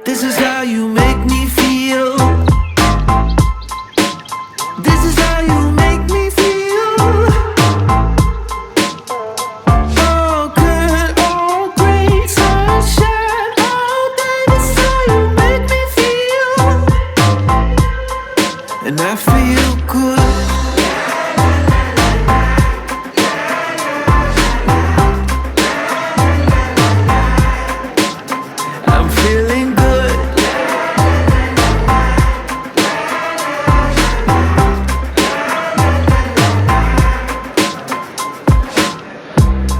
This is how you make me feel. This is how you make me feel. Oh good, oh great sunshine. Oh baby, this is how you make me feel. And I feel good. I'm feeling good.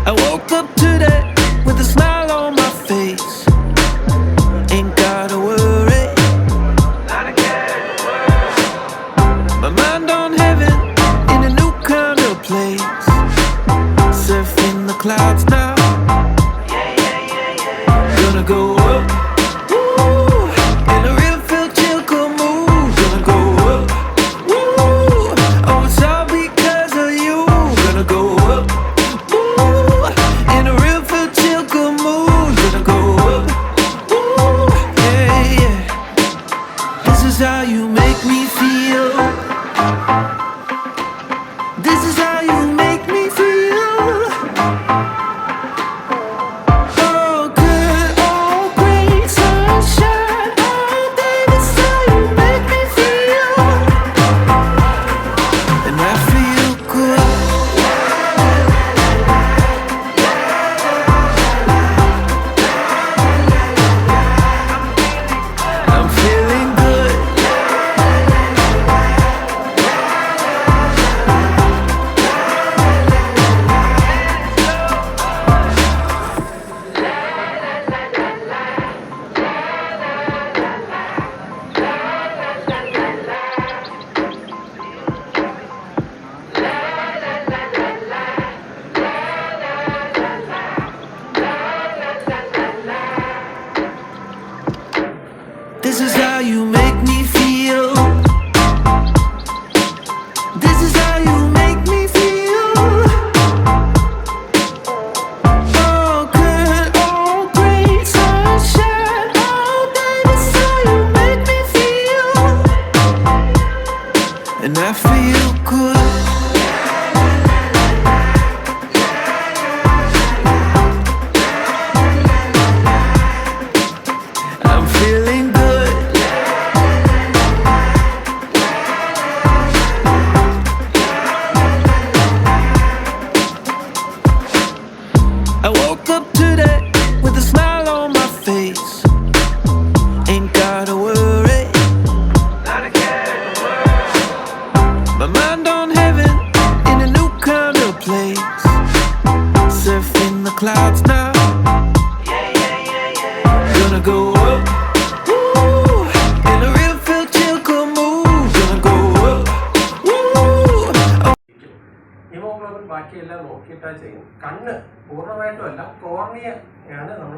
I woke up today with a smile on my face. Ain't gotta worry. My mind on heaven in a new kind of place. Surfing the clouds now. Gonna go up, woo, in a real feel chill cool mood. Gonna go up, woo, oh it's all because of you. Gonna go up, woo, in a real feel chill cool mood. Gonna go up, woo, yeah, yeah. This is how you make me feel. This is how you make me feel. Oh good, oh great sunshine. Oh baby, this is how you make me feel. And I feel good. I'm feeling good. This is how you make me feel. This is how you make me feel. Oh good, oh great sunshine. Oh baby, this is how you make me feel. And I feel good. I'm feeling good. I woke up today with a smile on my face. Ain't gotta worry. My mind on heaven in a new kind of place. Surfing the clouds now. Gonna go up, woo, in a real feel chill cool mood. Gonna go up, woo. Haemoglobin ബാക്കിയെല്ലാം നോക്കിയിട്ടാണ് ചെയ്യുന്നത്. കണ്ണ് പൂർണ്ണമായിട്ടുമല്ല, cornea ആണ് നമ്മൾ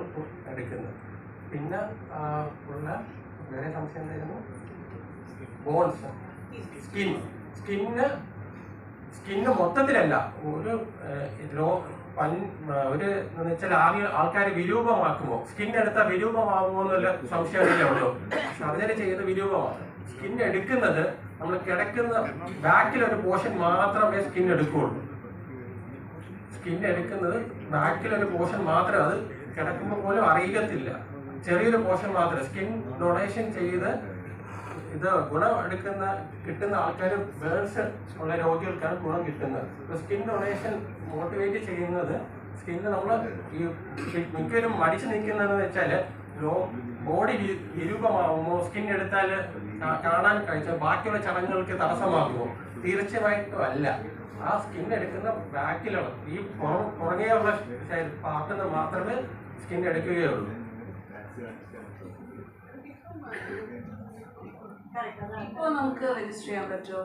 എടുക്കുന്നത്. പിന്നെ ഉള്ള വേറെ സംശയം എന്തായിരുന്നു? ബോൺസ്, സ്കിന്ന് മൊത്തത്തിലല്ല, ഒരു വെച്ചാൽ ആൾക്കാർ വിരൂപമാക്കുമോ, സ്കിൻ എടുത്താൽ വിരൂപമാകുമോ എന്നുള്ള സംശയമല്ലേ ഉള്ളൂ. സർജറി ചെയ്ത് വിരൂപമാണ്. സ്കിൻ എടുക്കുന്നത് നമ്മൾ കിടക്കുന്ന ബാക്കിലൊരു പോർഷൻ മാത്രമേ സ്കിൻ എടുക്കുകയുള്ളൂ. സ്കിൻ എടുക്കുന്നത് ബാക്കിലൊരു പോർഷൻ മാത്രമേ, അത് കിടക്കുമ്പോൾ പോലും അറിയത്തില്ല. ചെറിയൊരു പോർഷൻ മാത്രമേ. സ്കിൻ ഡൊണേഷൻ ചെയ്ത് ഇത് ഗുണം കിട്ടുന്ന ആൾക്കാർ, ബേൺസ് ഉള്ള രോഗികൾക്കാണ് ഗുണം കിട്ടുന്നത്. സ്കിൻ ഡൊണേഷൻ മോട്ടിവേറ്റ് ചെയ്യുന്നത്, സ്കിന്ന് നമ്മൾ ഈ മിക്കവരും മടിച്ചു നിൽക്കുന്നതെന്ന് വെച്ചാൽ ബോഡി വിരൂപമാകുമോ, സ്കിൻ എടുത്താൽ കാണാൻ കഴിച്ചാൽ ബാക്കിയുള്ള ചടങ്ങുകൾക്ക് തടസ്സമാകുമോ? തീർച്ചയായിട്ടും അല്ല. ആ സ്കിൻ എടുക്കുന്ന ബാക്കിലുള്ള ഈ പുറകെയുള്ള പാർട്ടിന് മാത്രമേ സ്കിൻ എടുക്കുകയുള്ളൂ. ഇപ്പോൾ നമുക്ക് രജിസ്റ്റർ ചെയ്യാൻ പറ്റുമോ?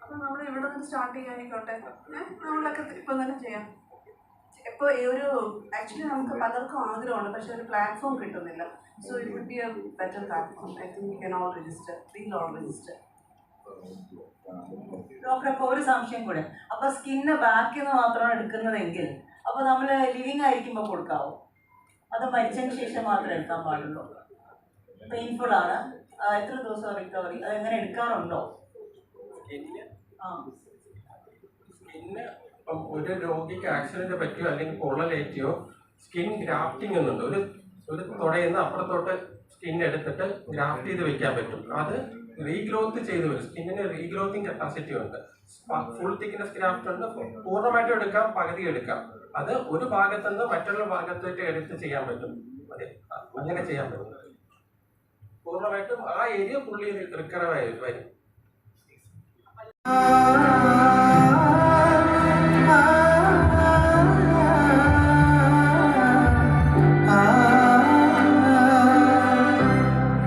അപ്പം നമ്മൾ ഇവിടെ നിന്ന് സ്റ്റാർട്ട് ചെയ്യാനായിക്കോട്ടെ. നമ്മളൊക്കെ ഇപ്പം തന്നെ ചെയ്യാം. ഇപ്പോൾ ഈ ഒരു ആക്ച്വലി നമുക്ക് പലർക്കും ആഗ്രഹമുണ്ട്, പക്ഷെ ഒരു പ്ലാറ്റ്ഫോം കിട്ടുന്നില്ല. So it would be a better platform. I think you can all register. We'll all register. Doctor, അപ്പോൾ ഒരു സംശയം കൂടെ. അപ്പോൾ സ്കിന്ന് ബാക്കിൽ നിന്ന് മാത്രമാണ് എടുക്കുന്നതെങ്കിൽ അപ്പോൾ നമ്മൾ ലിവിങ് ആയിരിക്കുമ്പോൾ കൊടുക്കാവോ? അത് മരിച്ചതിന് ശേഷം മാത്രമേ എടുക്കാൻ പാടുള്ളൂ. പെയിൻഫുൾ ആണ്. എത്ര ദിവസം റിക്കവറി? അതെങ്ങനെ എടുക്കാറുണ്ടോ? സ്കിന്ന് ഇപ്പം ഒരു രോഗിക്ക് ആക്സിഡന്റ് പറ്റിയോ അല്ലെങ്കിൽ പൊള്ളലേറ്റിയോ സ്കിൻ ഗ്രാഫ്റ്റിംഗ് എന്നുണ്ട്. ഒരു തുടയുന്ന അപ്പുറത്തോട്ട് സ്കിൻ എടുത്തിട്ട് ഗ്രാഫ്റ്റ് ചെയ്ത് വെക്കാൻ പറ്റും. അത് റീഗ്രോത്ത് ചെയ്ത് വരും. സ്കിന്നിന് റീഗ്രോത്തിങ് കപ്പാസിറ്റി ഉണ്ട്. ഫുൾ തിക്നെസ് ഗ്രാഫ്റ്റ് ഉണ്ട്. പൂർണ്ണമായിട്ടും എടുക്കാം, പകുതി എടുക്കാം. അത് ഒരു ഭാഗത്തു നിന്ന് മറ്റുള്ള ഭാഗത്തേക്ക് എടുത്ത് ചെയ്യാൻ പറ്റും. അതെ, അങ്ങനെ ചെയ്യാൻ പറ്റും. പൂർണ്ണമായിട്ടും ആ ഏരിയ പുള്ളി റിക്കവറായി വരും.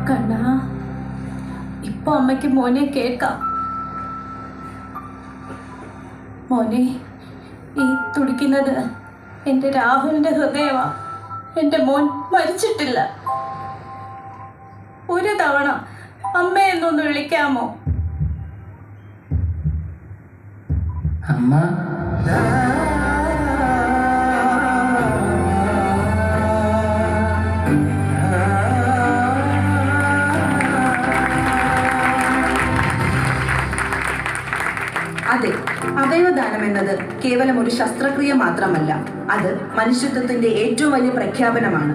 കണ്ണാ, ഇപ്പൊ അമ്മയ്ക്ക് മോനെ കേൾക്കാം. മോനെ, ഈ തുടിക്കുന്നത് എൻ്റെ രാഹുലിൻ്റെ ഹൃദയമാ. എൻ്റെ മോൻ മരിച്ചിട്ടില്ല. ഒരു തവണ അമ്മയെന്നൊന്ന് വിളിക്കാമോ? അമ്മ. അതെ, അവയവദാനം എന്നത് കേവലം ഒരു ശസ്ത്രക്രിയ മാത്രമല്ല, അത് മനുഷ്യത്വത്തിന്റെ ഏറ്റവും വലിയ പ്രഖ്യാപനമാണ്.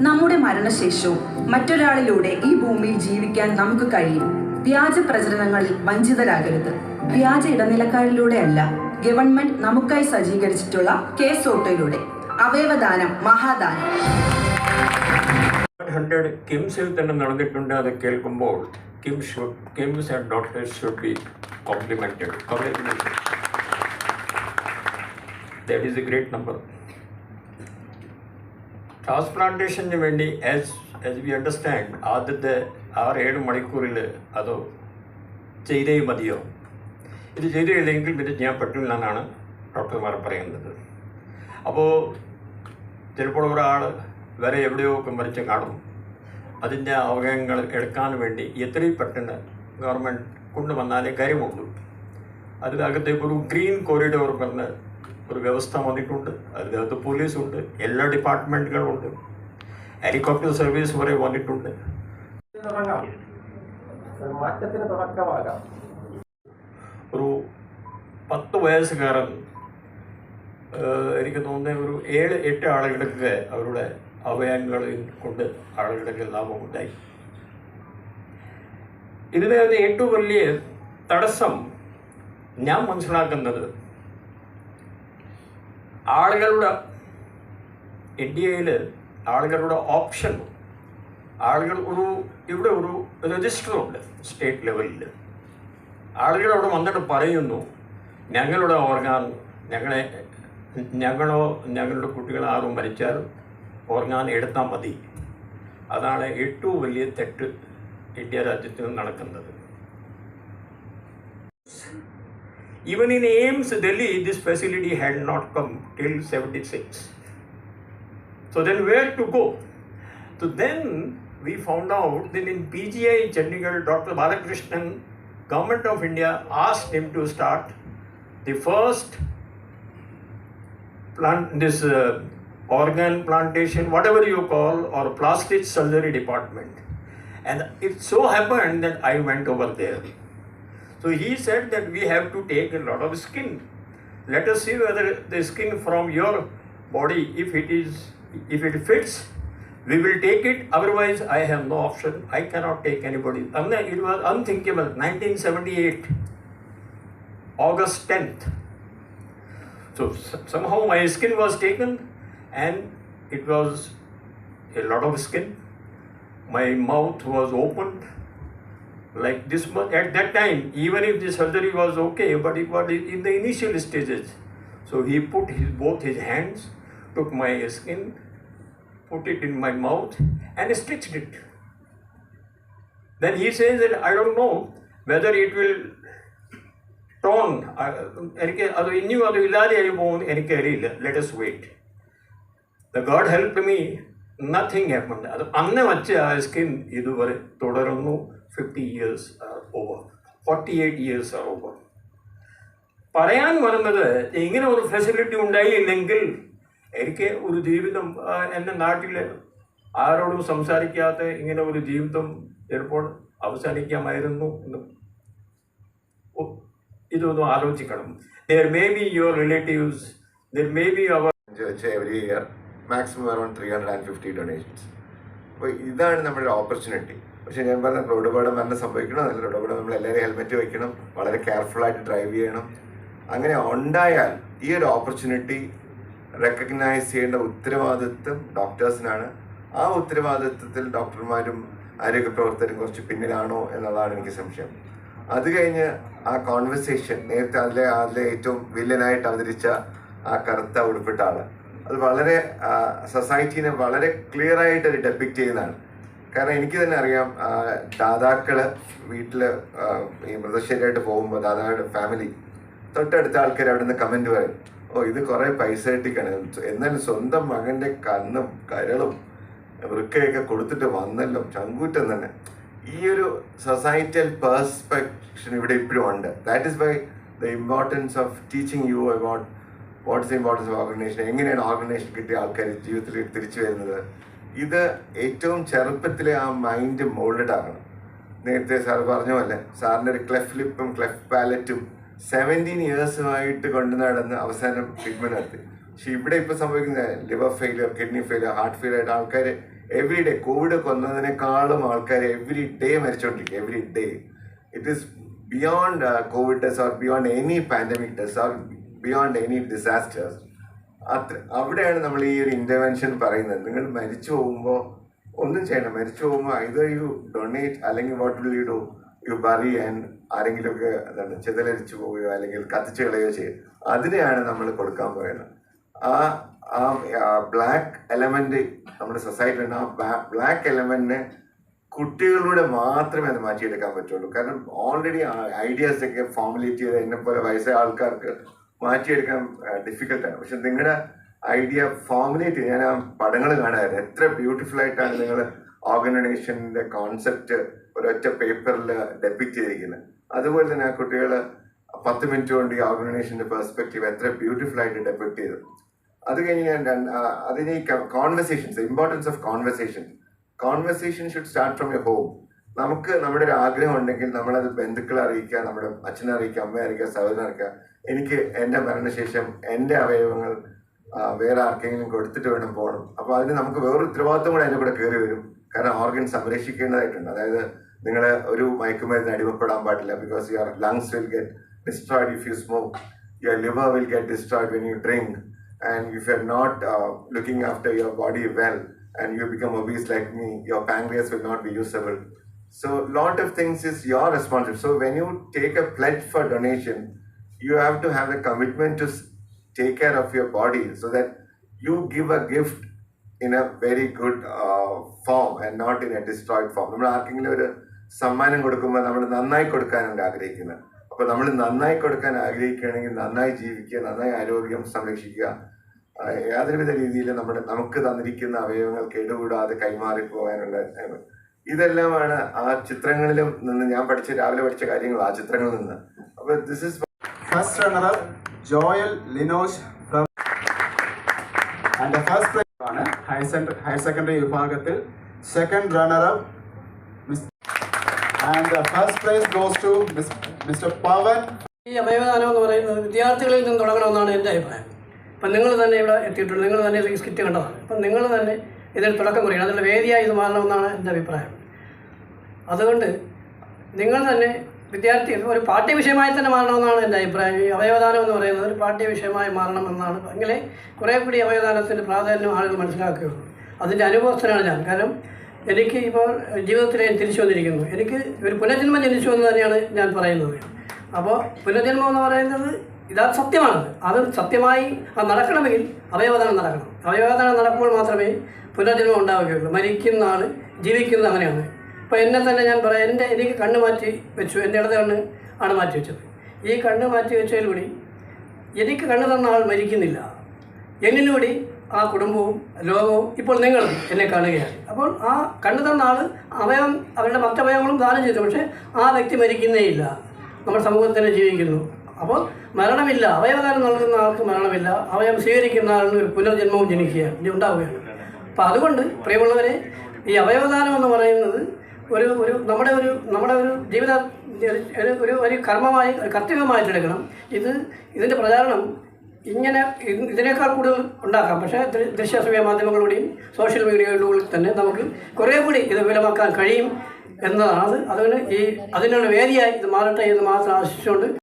നമ്മുടെ മരണശേഷവും മറ്റൊരാളിലൂടെ ഈ ഭൂമിയിൽ ജീവിക്കാൻ നമുക്ക് കഴിയും. വ്യാജ പ്രചരണങ്ങളിൽ വഞ്ചിതരാകരുത്. വ്യാജ ഇടനിലക്കാരിലൂടെയല്ല, ഗവൺമെന്റ് നമുക്കായി സജ്ജീകരിച്ചിട്ടുള്ള കേസ് ഓട്ടോയിലൂടെ. അവയവദാനം മഹാദാനം. 100 കിംസിൽ തന്നെ നടന്നിട്ടുണ്ട്. അത് കേൾക്കുമ്പോൾ KIMS and doctors should be complimented. That is a great number. ട്രാൻസ്പ്ലാന്റേഷന് വേണ്ടി ആസ് വി അണ്ടർസ്റ്റാൻഡ് ആദ്യത്തെ 6-7 മണിക്കൂറിൽ അത് ചെയ്തേ മതിയോ? ഇത് ചെയ്തില്ലെങ്കിൽ പിന്നെ ചെയ്യാൻ പറ്റില്ല എന്നാണ് ഡോക്ടർമാർ പറയുന്നത്. അപ്പോൾ ചിലപ്പോൾ ഒരാൾ വേറെ എവിടെയോ ഒക്കെ മരിച്ച് കാണും. അതിൻ്റെ അവയവങ്ങൾ എടുക്കാൻ വേണ്ടി എത്രയും പെട്ടെന്ന് ഗവൺമെൻറ് കൊണ്ടുവന്നാലേ കാര്യമുള്ളൂ. അതിനകത്തേക്ക് ഒരു ഗ്രീൻ കോറിഡോർ പറഞ്ഞ ഒരു വ്യവസ്ഥ വന്നിട്ടുണ്ട്. അതിനകത്ത് പോലീസുണ്ട്, എല്ലാ ഡിപ്പാർട്ട്മെൻറ്റുകളുണ്ട്, ഹെലികോപ്റ്റർ സർവീസ് വരെ വന്നിട്ടുണ്ട്. മാറ്റത്തിന് തുടക്കമാകാം. ഒരു 10 വയസ്സുകാരൻ എനിക്ക് തോന്നുന്നത് ഒരു 7-8 ആളുകൾക്ക് അവരുടെ അവയവങ്ങൾ കൊണ്ട് ആളുകൾക്ക് ലാഭമുണ്ടായി. ഇതിനകത്ത് ഏറ്റവും വലിയ തടസ്സം ഞാൻ മനസ്സിലാക്കുന്നത് ആളുകളുടെ ഇന്ത്യയിൽ ആളുകളുടെ ഓപ്ഷൻ, ആളുകൾ ഇവിടെ ഒരു രജിസ്റ്ററുണ്ട് സ്റ്റേറ്റ് ലെവലിൽ. ആളുകൾ അവിടെ വന്നിട്ട് പറയുന്നു, ഞങ്ങളുടെ ഓർഗാൻ ഞങ്ങളുടെ കുട്ടികൾ ആരും മരിച്ചാൽ ഓർഗാൻ എടുത്താൽ മതി. അതാണ് ഏറ്റവും വലിയ തെറ്റ് ഇന്ത്യ രാജ്യത്ത് നടക്കുന്നത്. Even in AIIMS Delhi, this facility had not come till 76. So then where to go? So then we found out that in PGI Chandigarh, Dr. Balakrishnan, Government of India asked him to start the first organ plantation, whatever you call, or plastic surgery department. And it so happened that I went over there. So he said that we have to take a lot of skin. Let us see whether the skin from your body, if it fits, we will take it. Otherwise, I have no option. I cannot take anybody. It was unthinkable. 1978, August 10th. So somehow my skin was taken, and it was a lot of skin. My mouth was opened like this much. At that time, even if the surgery was okay, but it was in the initial stages. So he put both his hands, took my skin, put it in my mouth, and stitched it. Then he says that I don't know whether it will turn. Let us wait. The God helped me. Nothing happened. Anna vacha skin iduvare todarunnu. 50 years are over. 48 years are over. പറയാൻ വരുന്നത് ഇങ്ങനെ ഒരു facility ഉണ്ടായില്ലെങ്കിൽ എനിക്ക് ഒരു ജീവിതം എൻ്റെ നാട്ടിൽ ആരോടും സംസാരിക്കാത്ത ഇങ്ങനെ ഒരു ജീവിതം ചിലപ്പോൾ അവസാനിക്കാമായിരുന്നു എന്ന് ഇതൊന്നും ആലോചിക്കണം. There may be your relatives, there may be our every year maximum around 350 donations. അപ്പോൾ ഇതാണ് നമ്മുടെ ഓപ്പർച്യൂണിറ്റി. പക്ഷേ ഞാൻ പറഞ്ഞ റോഡ് അപകടം മരണം സംഭവിക്കണം, നല്ല റോഡ് അപകടം നമ്മൾ എല്ലാവരും ഹെൽമെറ്റ് വയ്ക്കണം, വളരെ കെയർഫുള്ളായിട്ട് ഡ്രൈവ് ചെയ്യണം. അങ്ങനെ ഉണ്ടായാൽ ഈ ഒരു ഓപ്പർച്യൂണിറ്റി റെക്കഗ്നൈസ് ചെയ്യേണ്ട ഉത്തരവാദിത്വം ഡോക്ടേഴ്സിനാണ്. ആ ഉത്തരവാദിത്വത്തിൽ ഡോക്ടർമാരും ആരോഗ്യ പ്രവർത്തകരും കുറച്ച് പിന്നിലാണോ എന്നുള്ളതാണ് എനിക്ക് സംശയം. അത് കഴിഞ്ഞ് ആ കോൺവെർസേഷൻ നേരത്തെ അതിലെ ഏറ്റവും വില്ലനായിട്ട് അവതരിച്ച ആ കറുത്ത ഉടുപ്പിട്ട ആള്, അത് വളരെ സൊസൈറ്റീനെ വളരെ ക്ലിയർ ആയിട്ട് അത് ഡെപ്പിക്റ്റ് ചെയ്യുന്നതാണ്. കാരണം എനിക്ക് തന്നെ അറിയാം, ദാതാക്കള് വീട്ടില് ഈ മൃതശരീരമായിട്ട് പോകുമ്പോൾ ദാതായുടെ ഫാമിലി തൊട്ടടുത്ത ആൾക്കാർ അവിടെ നിന്ന് കമന്റ് പറയും, ഓ ഇത് കുറെ പൈസ കിട്ടിക്കാണ്, എന്നാലും സ്വന്തം മകന്റെ കണ്ണും കരളും വൃക്കയൊക്കെ കൊടുത്തിട്ട് വന്നല്ലോ, ചങ്കൂറ്റം തന്നെ. ഈ ഒരു സൊസൈറ്റൽ പെർസ്പെക്ഷൻ ഇവിടെ ഇപ്പോഴും ഉണ്ട്. That is why the importance of teaching you about what is the importance of organisation, എങ്ങനെയാണ് ഓർഗനൈസേഷൻ കിട്ടിയ ആൾക്കാർ ജീവിതത്തിൽ തിരിച്ചു വരുന്നത്. ഇത് ഏറ്റവും ചെറുപ്പത്തിലെ ആ മൈൻഡ് മോൾഡഡ് ആകണം. നേരത്തെ സാർ പറഞ്ഞ പോലെ സാറിൻ്റെ ഒരു ക്ലെഫ് ലിപ്പും ക്ലെഫ് പാലറ്റും 17 ഇയേഴ്സുമായിട്ട് കൊണ്ടു നടന്ന് അവസാനം ട്രീറ്റ്മെന്റ് നടത്തി. പക്ഷെ ഇവിടെ ഇപ്പോൾ സംഭവിക്കുന്ന liver failure, kidney failure, heart failure ആയിട്ട് ആൾക്കാർ എവറി ഡേ, കോവിഡ് കൊന്നതിനേക്കാളും ആൾക്കാർ എവറി ഡേ മരിച്ചുകൊണ്ടിരിക്കുക. Every day it is beyond Covid deaths or beyond any pandemic deaths or beyond any disasters. അവിടെയാണ് നമ്മൾ ഈ ഒരു ഇന്റർവെൻഷൻ പറയുന്നത്. നിങ്ങൾ മരിച്ചു പോകുമ്പോൾ ഒന്നും ചെയ്യണം. മരിച്ചു പോകുമ്പോൾ ഐദർ യു ഡൊണേറ്റ് അല്ലെങ്കിൽ what will you do, you bury and ആരെങ്കിലുമൊക്കെ എന്താണ് ചിതലരിച്ചു പോവുകയോ അല്ലെങ്കിൽ കത്തിച്ചു കളയുകയോ ചെയ്യും. അതിനെയാണ് നമ്മൾ കൊടുക്കാൻ പറയുന്നത്. ആ ബ്ലാക്ക് എലമെന്റ് നമ്മുടെ സൊസൈറ്റിയിൽ ആ ബ്ലാക്ക് എലമെന്റിനെ കുട്ടികളിലൂടെ മാത്രമേ അത് മാറ്റിയെടുക്കാൻ പറ്റുള്ളൂ. കാരണം ഓൾറെഡി ഐഡിയാസ് ഒക്കെ ഫോർമുലേറ്റ് ചെയ്ത് എന്നെ പോലെ വയസ്സായ ആൾക്കാർക്ക് മാറ്റിയെടുക്കാൻ ഡിഫിക്കൽട്ടാണ്. പക്ഷെ നിങ്ങളുടെ ഐഡിയ ഫോർമുലേറ്റ് ചെയ്ത് ഞാൻ ആ പടങ്ങൾ കാണാമായിരുന്നു. എത്ര ബ്യൂട്ടിഫുൾ ആയിട്ടാണ് നിങ്ങൾ ഓർഗനൈസേഷൻ്റെ കോൺസെപ്റ്റ് ഒരൊറ്റ പേപ്പറിൽ ഡെപ്പിക്റ്റ് ചെയ്തിരിക്കുന്നത്. അതുപോലെ തന്നെ ആ കുട്ടികൾ 10 മിനിറ്റ് കൊണ്ട് ഈ ഓർഗനൈസേഷൻ്റെ പെർസ്പെക്റ്റീവ് എത്ര ബ്യൂട്ടിഫുൾ ആയിട്ട് ഡെപ്പിക്റ്റ് ചെയ്തു. അത് കഴിഞ്ഞ് ഞാൻ അതിന് ഈ conversations, importance of conversation should start from A home. നമുക്ക് നമ്മുടെ ഒരു ആഗ്രഹം ഉണ്ടെങ്കിൽ നമ്മളത് ബന്ധുക്കളെ അറിയിക്കുക, നമ്മുടെ അച്ഛനെ അറിയിക്കുക, അമ്മയെ അറിയിക്കുക, സഹോദരനെ അറിയിക്കുക. എനിക്ക് എൻ്റെ മരണശേഷം എൻ്റെ അവയവങ്ങൾ വേറെ ആർക്കെങ്കിലും കൊടുത്തിട്ട് വേണം പോകണം. അപ്പോൾ അതിന് നമുക്ക് വേറൊരു ഉത്തരവാദിത്വം കൂടെ അതിൻ്റെ കൂടെ കയറി വരും. കാരണം ഓർഗൻ സംരക്ഷിക്കേണ്ടതായിട്ടുണ്ട്. അതായത് നിങ്ങൾ ഒരു മയക്കുമരുന്ന് അടിമപ്പെടാൻ പാടില്ല. Because your lungs will get destroyed if you smoke, your liver will get destroyed when you drink, and if you're not looking after your body well and you become obese like me, your pancreas will not be usable. So lot of things is your responsibility. So when you take a pledge for donation, you have to have a commitment to take care of your body so that you give a gift in a very good form and not in a destroyed form. നമ്മൾ ആർക്കെങ്കിലും ഒരു സമ്മാനം കൊടുക്കുമ്പോൾ നമ്മൾ നന്നായി കൊടുക്കാനാണ് ആഗ്രഹിക്കുന്നത്. അപ്പോൾ നമ്മൾ നന്നായി കൊടുക്കാൻ ആഗ്രഹിക്കുകയാണെങ്കിൽ നന്നായി ജീവിക്കുക, നന്നായി ആരോഗ്യം സംരക്ഷിക്കുക, യാതൊരുവിധ രീതിയിൽ നമുക്ക് തന്നിരിക്കുന്ന അവയവങ്ങൾ കേടുകൂടാതെ കൈമാറിപ്പോകാനുള്ള ഇതെല്ലാമാണ് ആ ചിത്രങ്ങളിലും നിന്ന് ഞാൻ രാവിലെ പഠിച്ച കാര്യങ്ങൾ ആ ചിത്രങ്ങളിൽ നിന്ന്. അപ്പോൾ this is first runner Joel Linosh and first prize ആണ് ഹയർ സെക്കൻഡറി വിഭാഗത്തിൽ. Second runner and first prize goes to mister Pavan. ഈ അവയവദാനം എന്ന് പറയുന്നത് വിദ്യാർത്ഥികളിൽ നിന്ന് തുടങ്ങണമെന്നാണ് എൻ്റെ അഭിപ്രായം. അപ്പം നിങ്ങൾ തന്നെ ഇവിടെ എത്തിയിട്ടുണ്ട്, നിങ്ങൾ തന്നെ ഈ സ്കിറ്റ് കണ്ടതാണ്. അപ്പം നിങ്ങൾ തന്നെ ഇതിൽ തുടക്കം കുറിക്കണം, അതിനുള്ള വേദിയായി ഇത് മാറണമെന്നാണ് എൻ്റെ അഭിപ്രായം. അതുകൊണ്ട് നിങ്ങൾ തന്നെ വിദ്യാർത്ഥി ഒരു പാഠ്യ വിഷയമായി തന്നെ മാറണമെന്നാണ് എൻ്റെ അഭിപ്രായം. ഈ അവയവദാനം എന്ന് പറയുന്നത് ഒരു പാഠ്യ വിഷയമായി മാറണമെന്നാണ്. എങ്കിലേ കുറേ കൂടി അവയവദാനത്തിൻ്റെ പ്രാധാന്യം ആളുകൾ മനസ്സിലാക്കുകയുള്ളൂ. അതിൻ്റെ അനുഭവസ്ഥനാണ് ഞാൻ. കാരണം എനിക്ക് ഇപ്പോൾ ജീവിതത്തിൽ ഞാൻ തിരിച്ചു വന്നിരിക്കുന്നു. എനിക്ക് ഒരു പുനർജന്മം ജനിച്ചു എന്ന് തന്നെയാണ് ഞാൻ പറയുന്നത്. അപ്പോൾ പുനർജന്മം എന്ന് പറയുന്നത് ഇതാ സത്യമാണത്. അത് സത്യമായി അത് നടക്കണമെങ്കിൽ അവയവദാനം നടക്കണം. അവയവദാനം നടക്കുമ്പോൾ മാത്രമേ പുനർജന്മം ഉണ്ടാവുകയുള്ളൂ. മരിക്കുന്ന ആൾ ജീവിക്കുന്നത് അങ്ങനെയാണ്. ഇപ്പോൾ എന്നെ തന്നെ ഞാൻ പറയാം, എനിക്ക് കണ്ണ് മാറ്റി വെച്ചു, എൻ്റെ ഇടത് കണ്ണ് ആണ് മാറ്റി വെച്ചത്. ഈ കണ്ണ് മാറ്റി വെച്ചതിലൂടെ എനിക്ക് കണ്ണ് തന്ന ആൾ മരിക്കുന്നില്ല. എന്നിലൂടെ ആ കുടുംബവും ലോകവും ഇപ്പോൾ നിങ്ങളും എന്നെ കാണുകയാണ്. അപ്പോൾ ആ കണ്ണു തന്ന ആൾ അവയവം അവരുടെ മറ്റവയവങ്ങളും ദാനം ചെയ്തു, പക്ഷേ ആ വ്യക്തി മരിക്കുന്നേ ഇല്ല, നമ്മുടെ സമൂഹത്തിൽ തന്നെ ജീവിക്കുന്നു. അപ്പോൾ മരണമില്ല, അവയവദാനം നൽകുന്ന ആൾക്ക് മരണമില്ല, അവയവം സ്വീകരിക്കുന്ന ആളിന് ഒരു പുനർജന്മവും ഉണ്ടാവുകയാണ്. അപ്പോൾ അതുകൊണ്ട് പ്രിയമുള്ളവരെ, ഈ അവയവദാനം എന്ന് പറയുന്നത് നമ്മുടെ ഒരു ജീവിത ഒരു കർമ്മമായി കർത്തവ്യമായിട്ടെടുക്കണം. ഇതിൻ്റെ പ്രചാരണം ഇതിനേക്കാൾ കൂടുതൽ ഉണ്ടാക്കാം. പക്ഷേ ദൃശ്യശ്രവ്യ മാധ്യമങ്ങളുടെയും സോഷ്യൽ മീഡിയകളിലൂടെ തന്നെ നമുക്ക് കുറേ കൂടി ഇത് വിപുലമാക്കാൻ കഴിയും എന്നതാണ്. അതിനുള്ള വേദിയായി ഇത് മാറട്ടെ എന്ന് മാത്രം ആശിച്ചുകൊണ്ട്